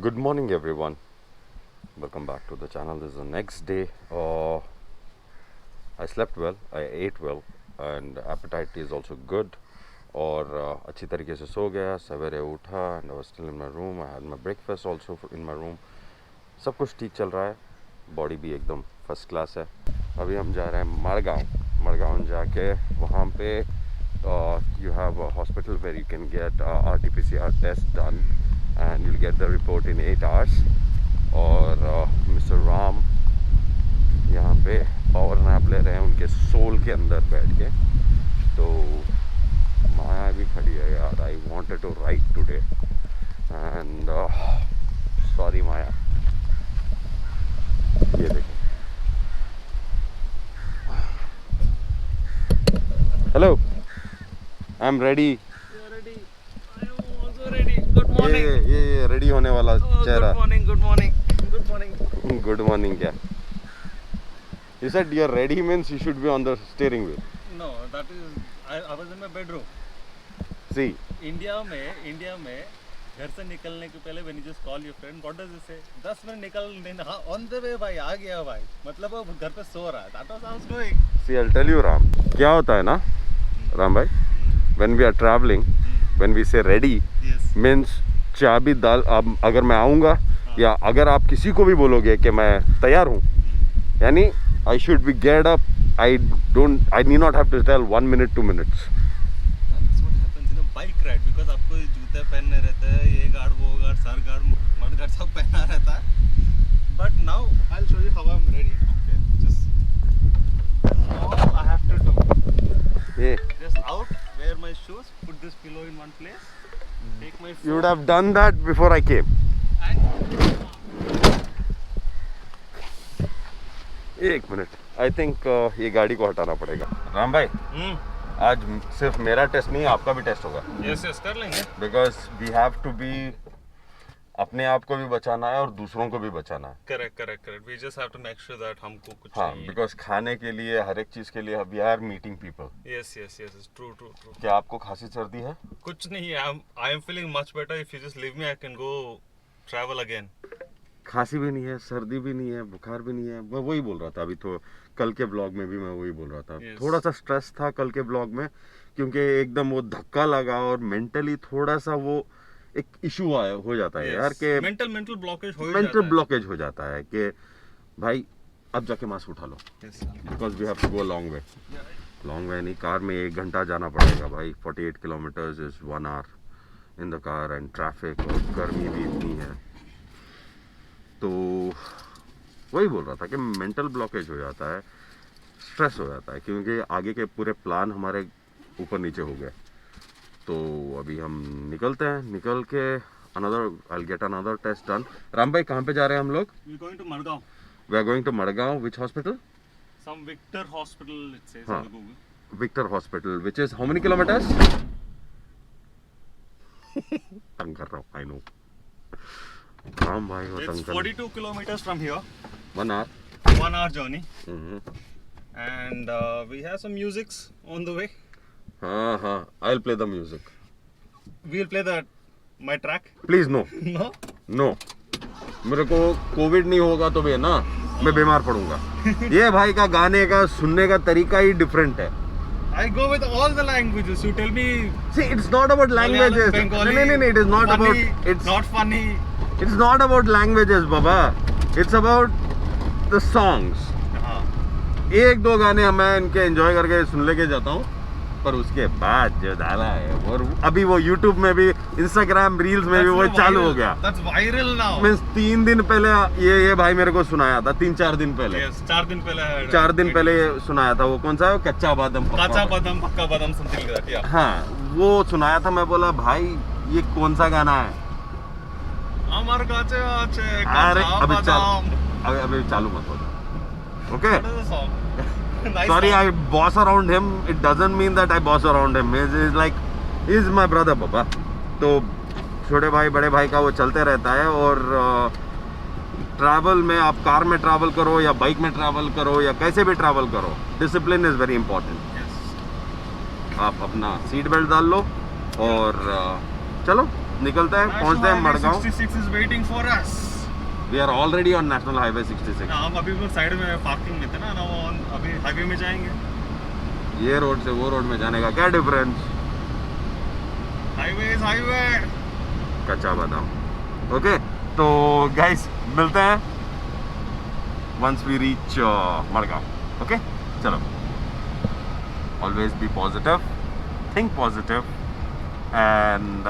Good morning, everyone. Welcome back to the channel. This is the next day. I slept well, I ate well, and appetite is also good. और अच्छी तरीके से सो गया, सवेरे उठा and I was still in my room. I had my breakfast also in my room. सब कुछ ठीक चल रहा है, बॉडी भी एकदम फर्स्ट क्लास है. अभी हम जा रहे हैं मड़गांव जाके वहाँ पे you have a hospital where you can get RT-PCR test done and you'll get the report in 8 hours. और मिस्टर राम यहाँ पे पावर नैप ले रहे हैं उनके सोल के अंदर बैठ के. तो माया भी खड़ी है यार. I wanted to write today and sorry Maya. ये देखो. Hello, I am ready. ये रेडी होने वाला चेहरा. Good morning. गुड मॉर्निंग क्या? You said you're ready means you should be on the steering wheel. No, that is I was in my bedroom. See, India में घर से निकलने के पहले when you just call your friend, what does it say? 10 minute निकल on the way भाई, आ गया भाई. मतलब वो घर पे सो रहा है. That was how I was doing. see, I'll tell you, Ram. क्या होता है ना, राम भाई? When we are traveling, when we say ready, Yes. means चाबी डाल. अब अगर मैं आऊँगा या अगर आप किसी को भी बोलोगे कि मैं तैयार हूँ, यानी I should be get up. I need not have to tell 1 minute, 2 minutes. That's what happens in a bike ride because आपको जूते पहनने रहते हैं, ये गार्ड, वो guard, sir guard, mud guard सब पहना रहता है. But now I'll show you how I'm ready. Okay, just all I have to do. Yeah. Just out, wear my shoes, put this pillow in one place, take my phone. You would have done that before I came. And एक minute. I think ये गाड़ी को हटाना पड़ेगा. राम भाई, आज सिर्फ मेरा टेस्ट नहीं, आपका भी टेस्ट होगा. यस कर लेंगे. Because we have to be, अपने आप को भी बचाना है और दूसरों को भी बचाना है. Correct. We just have to make sure that हमको कुछ हाँ, चाहिए. बिकॉज खाने के लिए, हर एक चीज के लिए we are meeting people. Yes true. क्या आपको खांसी सर्दी है? कुछ नहीं. I am feeling much better. If you just leave me I can go travel again. खांसी भी नहीं है, सर्दी भी नहीं है, बुखार भी नहीं है. मैं वही बोल रहा था अभी तो, कल के ब्लॉग में भी मैं वही बोल रहा था. Yes. थोड़ा सा स्ट्रेस था कल के ब्लॉग में, क्योंकि एकदम वो धक्का लगा और मेंटली थोड़ा सा वो एक इशू आया हो जाता है. यार के मेंटल ब्लॉकेज हो जाता है कि भाई अब जाके मास्क उठा लो. Because we have to go long way नहीं, कार में 1 घंटा जाना पड़ेगा भाई. 48 kilometres is 1 hour in the car and traffic, और गर्मी भी इतनी है. तो वही बोल रहा था कि मेंटल ब्लॉकेज हो जाता है, स्ट्रेस हो जाता है, क्योंकि आगे के पूरे प्लान हमारे ऊपर नीचे हो गए. तो अभी हम निकलते हैं. निकल के I'll get another test done. Ram भाई, कहाँ पे जा रहे हैं हम लोग? We going to Madgaon. We are going to Madgaon. Which hospital? Some Victor hospital it says हाँ. In Google. Victor Hospital, which is how many kilometers? तंग कर रहा हूँ, I know. राम भाई वो तंग It's कर. 42 kilometers from here. 1 hour. 1 hour journey. Mm-hmm. And we have some musics on the way. हाँ. I'll play the music. We'll play my track. Please no. No. मेरे को कोविड नहीं होगा तो भी है ना, मैं बीमार पड़ूंगा. ये भाई का गाने का सुनने का तरीका ही डिफरेंट है. I go with all the languages. You tell me. See, it's not about languages. Bengali, No, it is not funny, about. It's not funny. It's not about languages, Baba. It's about the songs. हाँ. 1-2 गाने मैं इनके enjoy करके सुन लेके जाता हूँ, पर उसके बाद जो डाला है, और अभी वो YouTube में भी, Instagram रील्स में भी वो चालू हो गया. That's viral now. मींस 3 दिन पहले ये भाई मेरे को सुनाया था, 3-4 दिन पहले. Yes, 4 दिन पहले. 4 दिन पहले सुनाया था. वो कौन सा है? कच्चा बादाम पक्का बादाम समथिंग लाइक दैट. हाँ, वो सुनाया था. मैं बोला भाई ये कौन सा गाना है? আমার কাছে আছে अरे কাঁচা अभी বাদাম. अभी चालू मत हो. Okay. What is the song? Nice Sorry, song. I boss around him. It doesn't mean that I boss around him. He's like, he's my brother, Baba. तो छोटे भाई बड़े भाई का वो चलते रहता है. और ट्रैवल में, आप कार में ट्रैवल करो या बाइक में ट्रैवल करो या कैसे भी ट्रैवल करो, discipline is very important. Yes. आप अपना सीट बेल्ट डाल लो और चलो निकलते हैं, पहुंचते हैं Madgaon. 66 is waiting for us. We are already on national highway 66। हम अभी वो साइड में पार्किंग में थे ना, वो अभी हाईवे में जाएंगे। ये रोड से वो रोड में जाने का क्या डिफरेंस? Highway is highway. कच्चा बादाम। ओके, तो गाइस मिलते हैं once we reach Madgaon. Okay, चलो। Always be positive, think positive and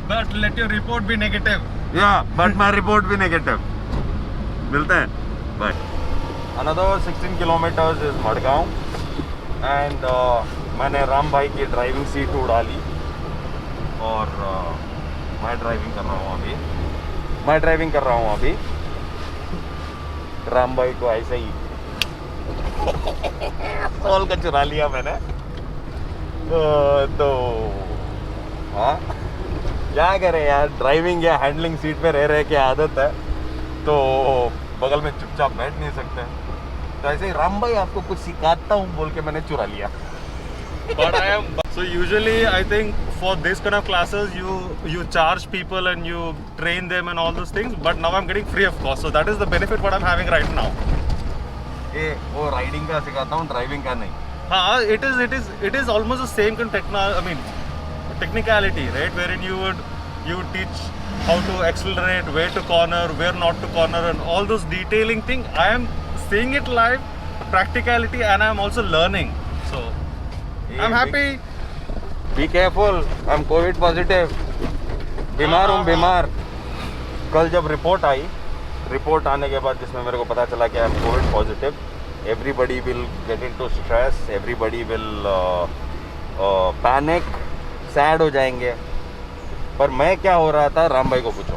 but let your report be negative. Yeah but my report भी नेगेटिव। मिलते हैं, bye. Another 16 kilometres is Madgaon and मैंने राम भाई की ड्राइविंग सीट उड़ा ली और मैं ड्राइविंग कर रहा हूँ अभी। राम भाई को ऐसे ही सॉल का चुरा लिया मैंने। तो हाँ, क्या करें यार, ड्राइविंग या हैंडलिंग सीट पे रह के आदत है, तो बगल में चुपचाप बैठ नहीं सकते। तो ऐसे ही राम भाई आपको कुछ सिखाता हूँ बोल के मैंने चुरा लिया। But I am so usually I think for this kind of classes you charge people and you train them and all those things, but now I'm getting free of cost, so that is the benefit what I'm having right now. ये वो riding का सिखाता हूँ, driving का नहीं। हाँ, it is almost the same kind of technicality, right? Wherein you would teach how to accelerate, where to corner, where not to corner, and all those detailing thing. I am seeing it live, practicality, and I am also learning. So I'm happy. Be careful, I'm COVID positive. बीमार। कल जब report आने के बाद जिसमें मेरे को पता चला कि आई am Covid positive, everybody will get into stress, everybody will panic, sad हो जाएंगे। पर मैं क्या हो रहा था, राम भाई को पूछो।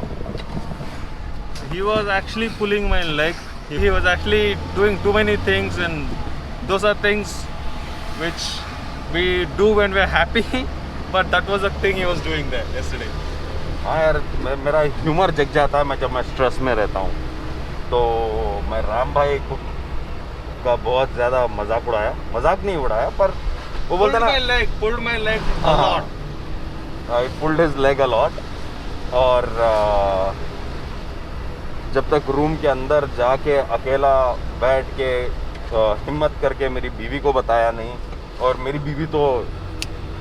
He was actually pulling my leg. He was actually doing too many things, and those are things which we do when we're happy. But that was the thing he was doing there yesterday. हाँ यार, मेरा humour जग जाता है जब मैं stress में रहता हूँ। तो मैं राम भाई का बहुत ज़्यादा मजाक नहीं उड़ाया, पर वो बोलता ना, pulled my leg a lot. I pulled his leg a lot. और जब तक रूम के अंदर जाके अकेला बैठ के हिम्मत करके मेरी बीवी को बताया नहीं, और मेरी बीवी तो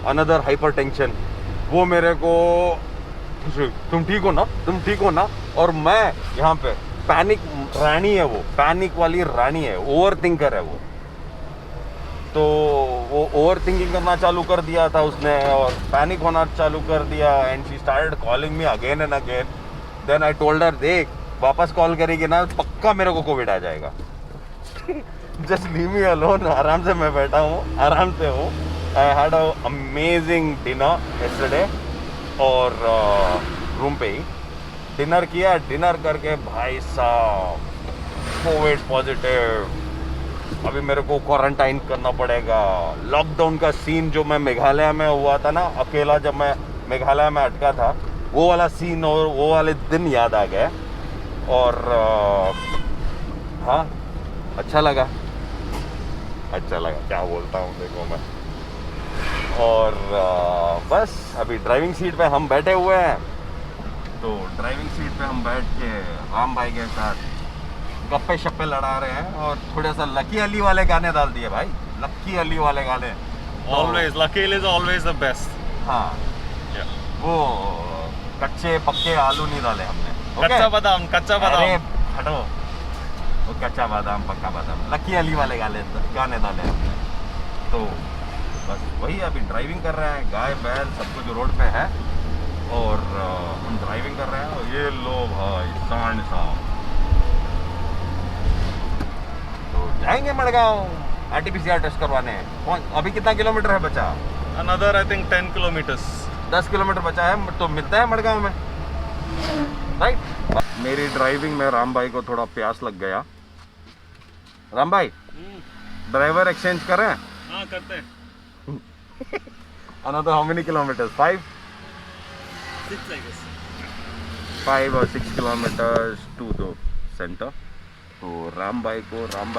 अनदर हाइपरटेंशन, वो मेरे को तुम ठीक हो ना, और मैं यहाँ पे पैनिक रानी है, वो पैनिक वाली रानी है, ओवर थिंकर है वो। तो वो ओवर थिंकिंग करना चालू कर दिया था उसने, और पैनिक होना चालू कर दिया, and she started calling me again and again. Then I told her, देख वापस कॉल करेगी ना पक्का मेरे को कोविड आ जाएगा। जस्ट लीव मी अलोन, आराम से मैं बैठा हूँ, आराम से हूँ। I had a amazing dinner yesterday, और रूम पे ही डिनर किया। डिनर करके भाई साहब कोविड पॉजिटिव, अभी मेरे को क्वारंटाइन करना पड़ेगा। लॉकडाउन का सीन जो मैं मेघालय में हुआ था ना, अकेला जब मैं मेघालय में अटका था, वो वाला सीन और वो वाले दिन याद आ गए। और हाँ, अच्छा लगा, क्या बोलता हूँ देखो मैं। और बस अभी ड्राइविंग सीट पे हम बैठे हुए हैं, तो ड्राइविंग सीट पे हम बैठ के राम भाई के साथ गप्पे शप्पे लड़ा रहे हैं, और थोड़ा सा लकी अली वाले गाने डाल दिए भाई, लकी अली वाले गाने। Always, Lucky is always the best. हाँ, Yeah. वो कच्चे पक्के आलू नहीं डाले हमने। कच्चा बादाम। अरे हटो, वो कच्चा बादाम पक्का बादाम, लकी अली वाले गाने डाले हमने। तो बस वही, अभी ड्राइविंग कर रहे हैं, गाय बैल सब कुछ रोड पे है, और हम ड्राइविंग कर रहे हैं। और ये लो भाई सांड साहब, तो जाएंगे मडगांव RT-PCR टेस्ट करवाने। अभी कितना किलोमीटर है बचा? Another I think 10 kilometers. 10 kilometre बचा है, तो मिलता है मडगांव में, राइट। मेरी ड्राइविंग में राम भाई को थोड़ा प्यास लग गया। राम भाई, ड्राइवर एक्सचेंज करें? हाँ, करते हैं। Another how many kilometers? 5? 6 I guess. 5 or 6 kilometers to the center. तो राम भाई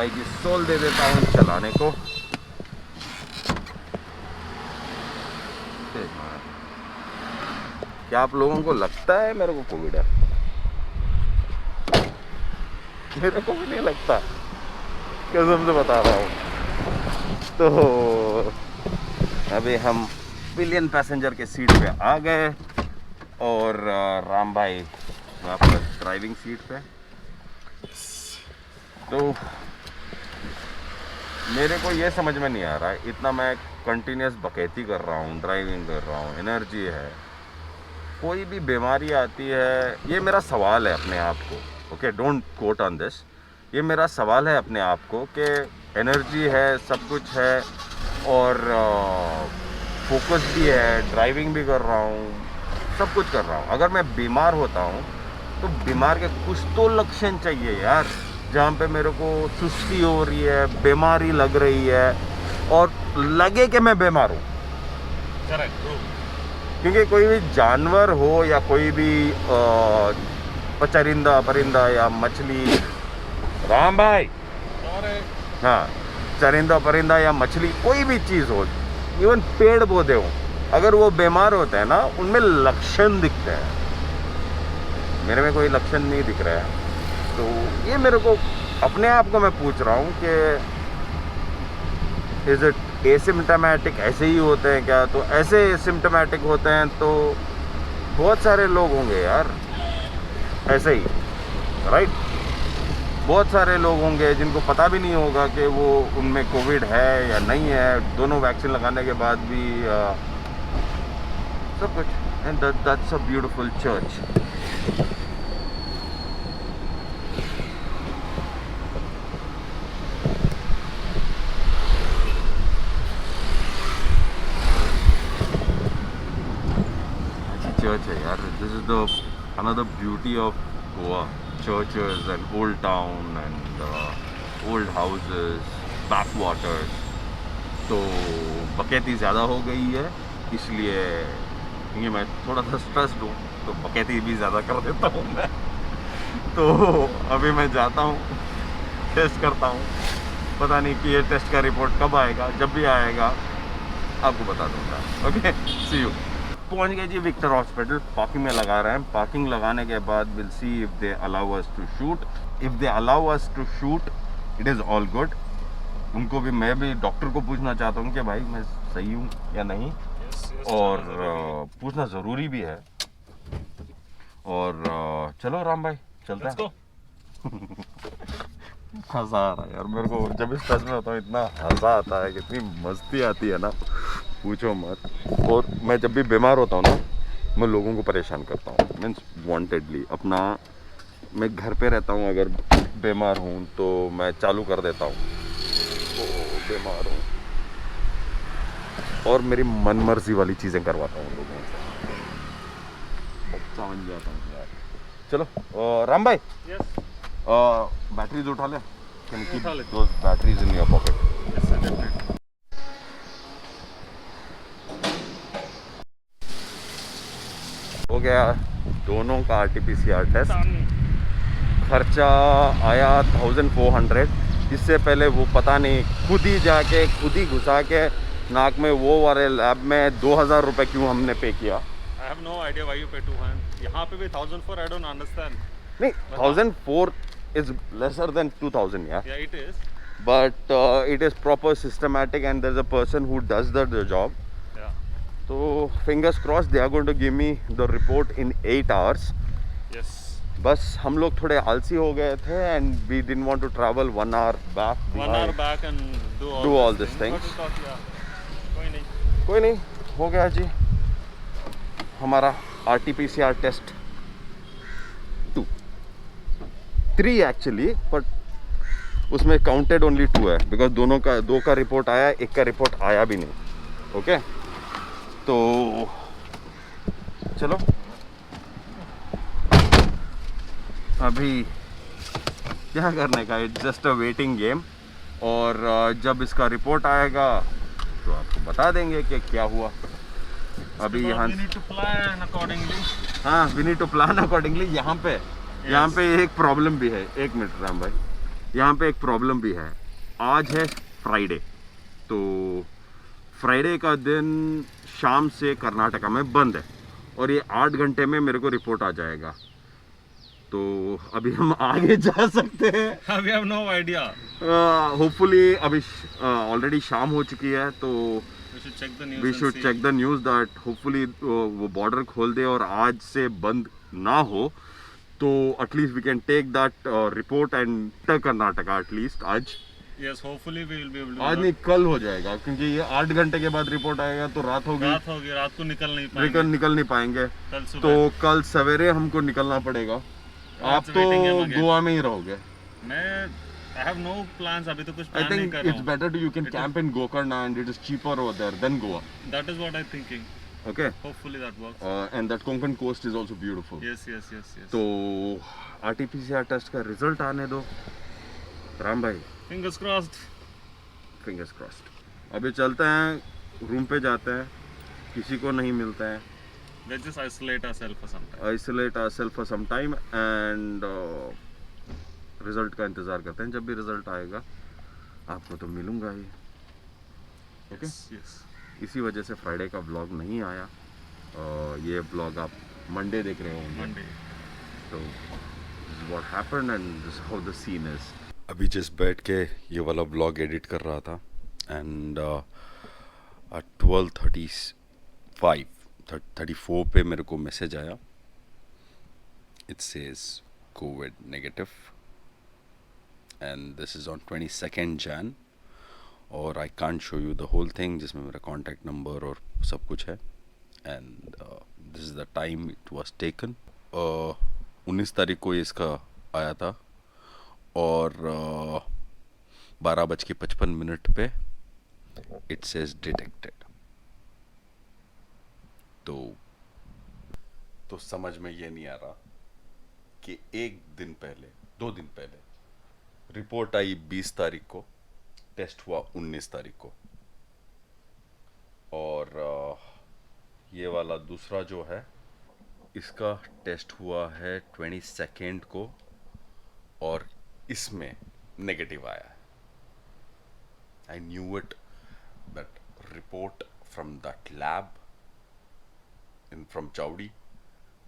की सोल दे देता हूँ चलाने को। क्या आप लोगों को लगता है मेरे को कोविड है? मेरे को भी नहीं लगता, कसम से बता रहा हूँ। तो अभी हम पिलियन पैसेंजर के सीट पे आ गए और राम भाई वापस ड्राइविंग सीट पे। तो मेरे को ये समझ में नहीं आ रहा है, इतना मैं कंटिन्यूस बकैती कर रहा हूँ, ड्राइविंग कर रहा हूँ, एनर्जी है, कोई भी बीमारी आती है, ये मेरा सवाल है अपने आप को। Okay, don't quote on this, ये मेरा सवाल है अपने आप को कि एनर्जी है, सब कुछ है और फोकस भी है, ड्राइविंग भी कर रहा हूँ, सब कुछ कर रहा हूँ। अगर मैं बीमार होता हूँ तो बीमार के कुछ तो लक्षण चाहिए यार, जहाँ पे मेरे को सुस्ती हो रही है, बीमारी लग रही है और लगे कि मैं बीमार हूँ। क्योंकि कोई भी जानवर हो या कोई भी चरिंदा परिंदा या मछली, राम भाई, हाँ, चरिंदा परिंदा या मछली, कोई भी चीज़ हो, इवन पेड़ पौधे हो, अगर वो बीमार होते हैं ना, उनमें लक्षण दिखते हैं। मेरे में कोई लक्षण नहीं दिख रहा है। तो ये मेरे को अपने आप को मैं पूछ रहा हूँ कि इज इट एसिम्टोमेटिक, ऐसे ही होते हैं क्या? तो ऐसे एसिम्टोमेटिक होते हैं तो बहुत सारे लोग होंगे यार ऐसे ही, राइट? बहुत सारे लोग होंगे जिनको पता भी नहीं होगा कि वो उनमें कोविड है या नहीं है, दोनों वैक्सीन लगाने के बाद भी सब कुछ। And that's a beautiful church. Church है यार, this is the another beauty of Goa, churches and old town and old houses, backwaters। तो बकैती ज़्यादा हो गई है, इसलिए क्योंकि मैं थोड़ा सा स्ट्रेस्ड हूँ तो बकैती भी ज़्यादा कर देता हूँ मैं। तो अभी मैं जाता हूँ, टेस्ट करता हूँ, पता नहीं कि ये टेस्ट का रिपोर्ट कब आएगा, जब भी आएगा आपको बता दूँगा। Okay, see you. पहुंच गए जी विक्टर हॉस्पिटल, पार्किंग में लगा रहे हैं। पार्किंग लगाने के बाद will see if they allow us to shoot. If they allow us to shoot it is all good. उनको भी, मैं भी डॉक्टर को पूछना चाहता हूँ कि भाई मैं सही हूँ या नहीं, और पूछना ज़रूरी भी है। और चलो राम भाई, चलते हैं। हंसा आ रहा है यार मेरे को, जब इस में होता हूँ इतना हंसा आता है, कितनी मस्ती आती है ना, पूछो मत। और मैं जब भी बीमार होता हूँ ना, मैं लोगों को परेशान करता हूँ, मीन्स वांटेडली। अपना मैं घर पे रहता हूँ, अगर बीमार हूँ तो मैं चालू कर देता हूँ बीमार हूँ, और मेरी मनमर्जी वाली चीज़ें करवाता हूँ लोगों से, समझ जाता हूँ यार। चलो राम भाई, बैटरीज उठा ले, can keep those batteries in your pocket. हो गया दोनों का RT-PCR टेस्ट। खर्चा आया 1400। इससे पहले वो पता नहीं खुद ही जाके खुद ही घुसा के नाक में वो वाले लैब में 2000 रुपये क्यों हमने पे किया। I have no idea why you pay 200. यहाँ पे भी 1004, I don't understand. नहीं, 1004 is lesser than 2000 यार. Yeah, it is. But it is proper systematic and there's a person who does the job. Yeah. So fingers crossed they are going to give me the report in 8 hours. Yes. बस हम लोग थोड़े आलसी हो गए थे and we didn't want to travel 1 hour back. 1 hour back and do all these things. But we thought, yeah, कोई नहीं, हो गया जी हमारा RT-PCR टेस्ट 3 एक्चुअली, बट उसमें काउंटेड ओनली 2 है, बिकॉज दो का रिपोर्ट आया, एक का रिपोर्ट आया भी नहीं। ओके, तो चलो अभी क्या करने का, it's just a waiting game. और जब इसका रिपोर्ट आएगा तो आपको बता देंगे कि क्या हुआ। अभी यहाँ we need to plan accordingly. हाँ, we need to plan accordingly. यहाँ पे एक प्रॉब्लम भी है, एक मिनट राम भाई, यहाँ पे एक प्रॉब्लम भी है। आज है फ्राइडे, तो फ्राइडे का दिन शाम से कर्नाटका में बंद है। और ये 8 घंटे में मेरे को रिपोर्ट आ जाएगा। तो अभी हम आगे जा सकते हैं। We have no idea. Hopefully अभी ऑलरेडी शाम हो चुकी है, तो we should check the news. We should check the news that hopefully वो बॉर्डर खोल दे और आज से बंद ना हो, तो at least we can take that report and Karnataka at least आज। Yes, hopefully we will be able to. आज नहीं, कल हो जाएगा, क्योंकि ये 8 घंटे के बाद रिपोर्ट आएगा तो रात होगी। रात को निकल नहीं पाएंगे। कल सुबह। तो कल सवेरे हमको निकलना पड़ेगा। आप तो गोवा में ही रहोगे। मैं I have no plans, अभी तो कुछ I प्लान नहीं think कर रहा it's हूँ। better to you can camp in Gokarna and it is cheaper over there than Goa. That is what I'm thinking. Okay. Hopefully that works. And that Konkan coast is also beautiful. Yes. तो RT-PCR test का result आने दो राम भाई। Fingers crossed. Fingers crossed. अभी चलते हैं, room पे जाते हैं, किसी को नहीं मिलते हैं। Let's just isolate ourselves for some time. Isolate ourselves for some time and result का इंतज़ार करते हैं। जब भी रिजल्ट आएगा आपको तो मिलूंगा ही। ओके। Yes. इसी वजह से फ्राइडे का व्लॉग नहीं आया। ये व्लॉग आप मंडे देख रहे होंगे। Monday. तो this is what happened and this how the scene is. अभी जस्ट बैठ के ये वाला व्लॉग एडिट कर रहा था एंड 12:34 पे मेरे को मैसेज आया। It says Covid negative and this is on 22nd Jan और I can't show you the whole thing जिसमें मेरा contact number और सब कुछ है and this is the time it was taken। 19 तारीख को इसका आया था और 12:55 पे it says detected। तो समझ में ये नहीं आ रहा कि 2 दिन पहले रिपोर्ट आई 20 तारीख को, टेस्ट हुआ 19 तारीख को और ये वाला दूसरा जो है इसका टेस्ट हुआ है 22nd को और इसमें नेगेटिव आया है। I knew it that report from that lab from Chaudi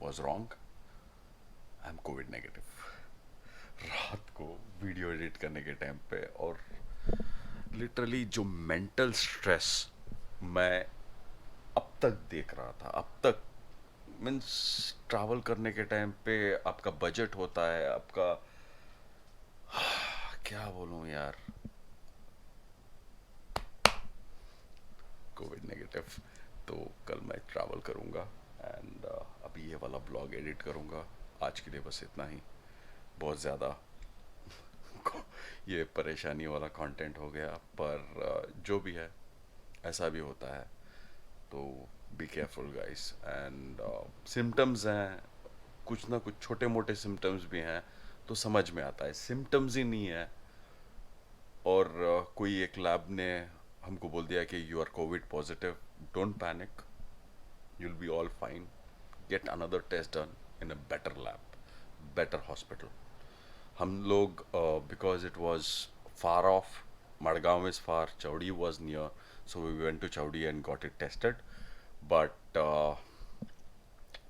was wrong. I am COVID negative. रात को वीडियो एडिट करने के टाइम पे और लिटरली जो मेंटल स्ट्रेस मैं अब तक देख रहा था, अब तक मीन्स ट्रैवल करने के टाइम पे आपका बजट होता है, आपका क्या बोलूं यार, कोविड नेगेटिव। तो कल मैं ट्रैवल करूंगा एंड अभी ये वाला ब्लॉग एडिट करूंगा। आज के लिए बस इतना ही। बहुत ज़्यादा ये परेशानी वाला कंटेंट हो गया, पर जो भी है ऐसा भी होता है, तो be careful guys. And symptoms हैं, कुछ ना कुछ छोटे मोटे सिम्टम्स भी हैं तो समझ में आता है। सिम्टम्स ही नहीं है और कोई एक लैब ने हमको बोल दिया कि you are COVID positive, don't panic, you will be all fine, get another test done in a better lab, better hospital. हम लोग because it was far off, Madgaon is far, Chaudi was near, so we went to Chaudi and got it tested, but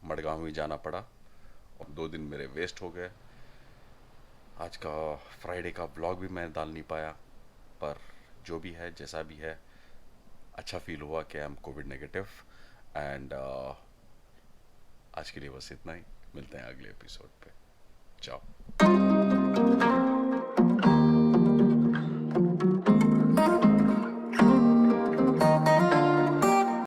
Madgaon ही जाना पड़ा और 2 दिन मेरे waste हो गए। आज का फ्राइडे का ब्लॉग भी मैं डाल नहीं पाया, पर जो भी है जैसा भी है अच्छा फील हुआ कि आई एम कोविड नेगेटिव। एंड आज के लिए बस इतना ही। मिलते हैं अगले एपिसोड पे। Ciao.